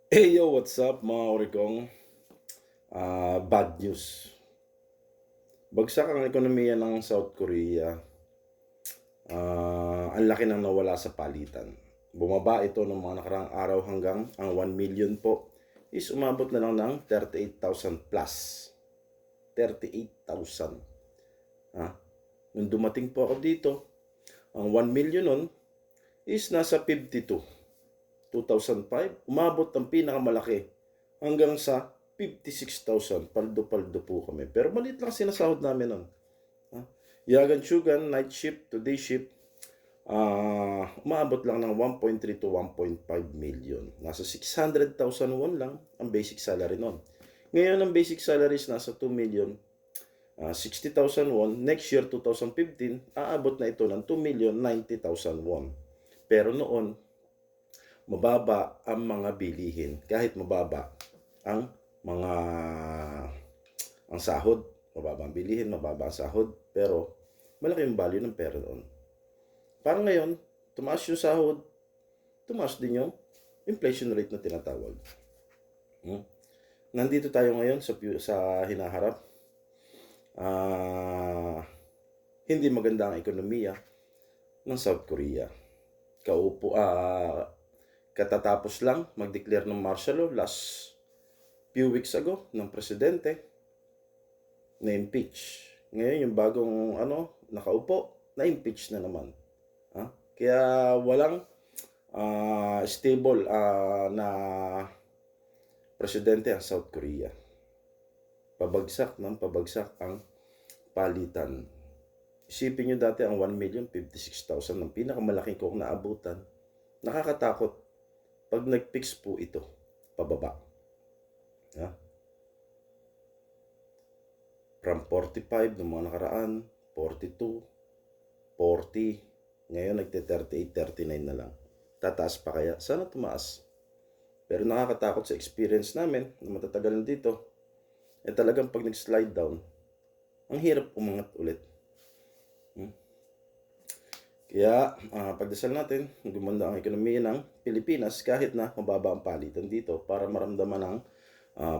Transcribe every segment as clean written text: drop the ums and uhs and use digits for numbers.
Hey yo, what's up mga orikong? Bad news. Bagsak ang ekonomiya ng South Korea. Ang laki nang nawala sa palitan. Bumaba ito ng mga nakarang araw hanggang ang 1 million po is umabot na lang ng 38,000 plus. 38,000. Nung dumating po ako dito, ang 1 million nun is nasa 52. 2005, umabot ang pinakamalaki hanggang sa 56,000. Paldo-paldo po kami. Pero maliit lang sinasahod namin nun. Yagan Shugan, night shift to day shift, umaabot lang ng 1.3 to 1.5 million. Nasa 600,000 won lang ang basic salary nun. Ngayon ang basic salary is nasa 2 million, 60,000 won. Next year, 2015, aabot na ito ng 2 million 90,000 won. Pero noon, mababa ang mga bilihin. Kahit mababa ang mga ang sahod, mababa ang bilihin, mababa ang sahod, pero malaki yung value ng pera doon. Parang ngayon, tumaas yung sahod, tumaas din yung inflation rate na tinatawag. Nandito tayo ngayon sa hinaharap. Hindi maganda ang ekonomiya ng South Korea. Katatapos lang mag-declare ng martial law last few weeks ago ng presidente na impeach. Ngayon yung bagong nakaupo, na impeach na naman. Kaya walang stable na presidente ang South Korea. Pabagsak ang palitan. Isipin nyo dati ang 1,056,000 ng pinakamalaking kong naabutan. Nakakatakot pag nag-fix po ito pababa. From 45 ng mga nakaraan, 42, 40, ngayon nagte-38, 39 na lang. Tataas pa kaya? Sana tumaas. Pero nakakatakot sa experience namin na matatagal na dito. Talagang pag nag-slide down, ang hirap umangat ulit. Kaya pagdasal natin, gumanda ang ekonomiya ng Pilipinas kahit na mababa ang palitan dito para maramdaman ng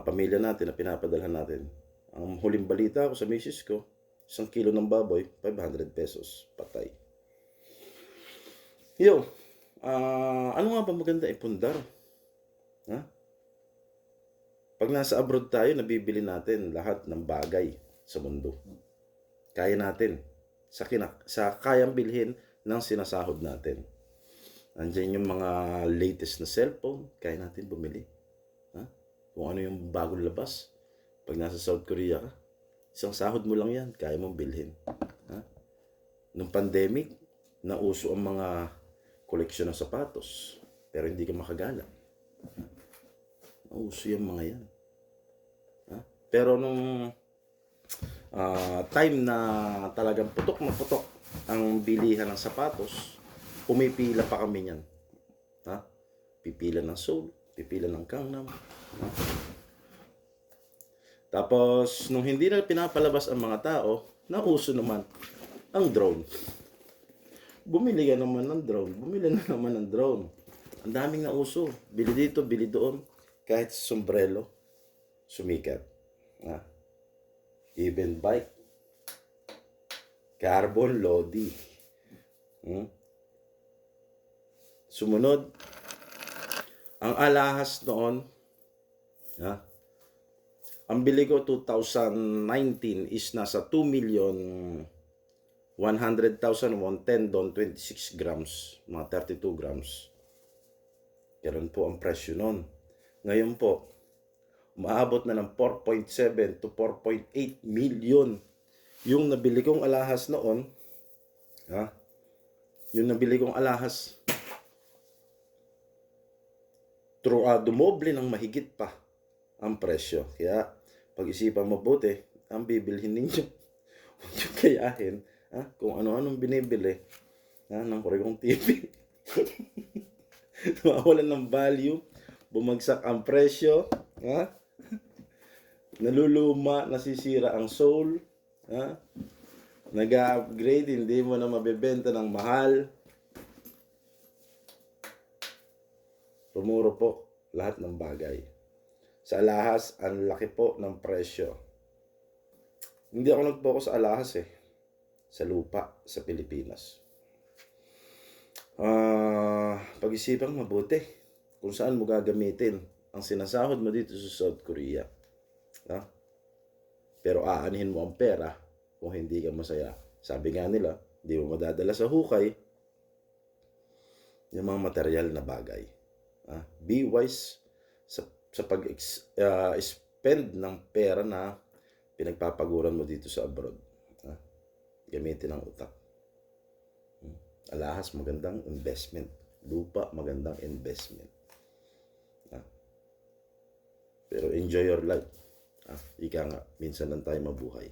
pamilya natin na pinapadalhan natin. Ang huling balita ko sa misis ko, 1 kilo ng baboy, 500 pesos, patay. Yo, ano nga ba maganda ipundar? Pag nasa abroad tayo, nabibili natin lahat ng bagay sa mundo. Kaya natin. Sa kayang bilhin ng sinasahod natin. Andiyan yung mga latest na cellphone, kaya natin bumili. Kung ano yung bagong labas. Pag nasa South Korea ka, isang sahod mo lang yan, kaya mong bilhin. Nung pandemic, nauso ang mga koleksyon ng sapatos, pero hindi ka makagala. Nauso yung mga yan. Pero nung time na talagang putok na putok ang bilihan ng sapatos, pumipila pa kami niyan. Pipila ng Seoul, pipila ng Gangnam. Tapos, nung hindi na pinapalabas ang mga tao, nauso naman ang drone. Bumili ka naman ng drone, bumili na naman ng drone. Ang daming nauso. Bili dito, bili doon. Kahit sombrero, sumikat. Even bike. Carbon Lodi. Sumunod, ang alahas noon, ang bili ko 2019 is nasa 2 million 100,000 won, 10 don, 26 grams, mga 32 grams. Ganun po ang presyo noon. Ngayon po, umaabot na ng 4.7 to 4.8 million. Yung nabili kong alahas noon, yung nabili kong alahas, dumoble ng mahigit pa ang presyo. Kaya, pag-isipan mabuti, ang bibilhin ninyo. Huwag nyo kayahin kung ano-anong binibili ng Koreong TV. Nawawalan ng value, bumagsak ang presyo, naluluma, nasisira ang soul, nag-upgrade, hindi mo na mabebenta ng mahal. Rumuro po lahat ng bagay. Sa alahas, ang laki po ng presyo. Hindi ako nag-focus sa alahas sa lupa sa Pilipinas. Pag-isipang mabuti kung saan mo gagamitin ang sinasahod mo dito sa South Korea. Ha? Pero aanhin mo ang pera kung hindi ka masaya. Sabi nga nila, hindi mo madadala sa hukay yung mga material na bagay. Be wise sa pag-spend ng pera na pinagpapaguran mo dito sa abroad. Gamitin ang utak. Alahas, magandang investment. Lupa, magandang investment. Pero enjoy your life. Ika nga, minsan lang tayo mabuhay.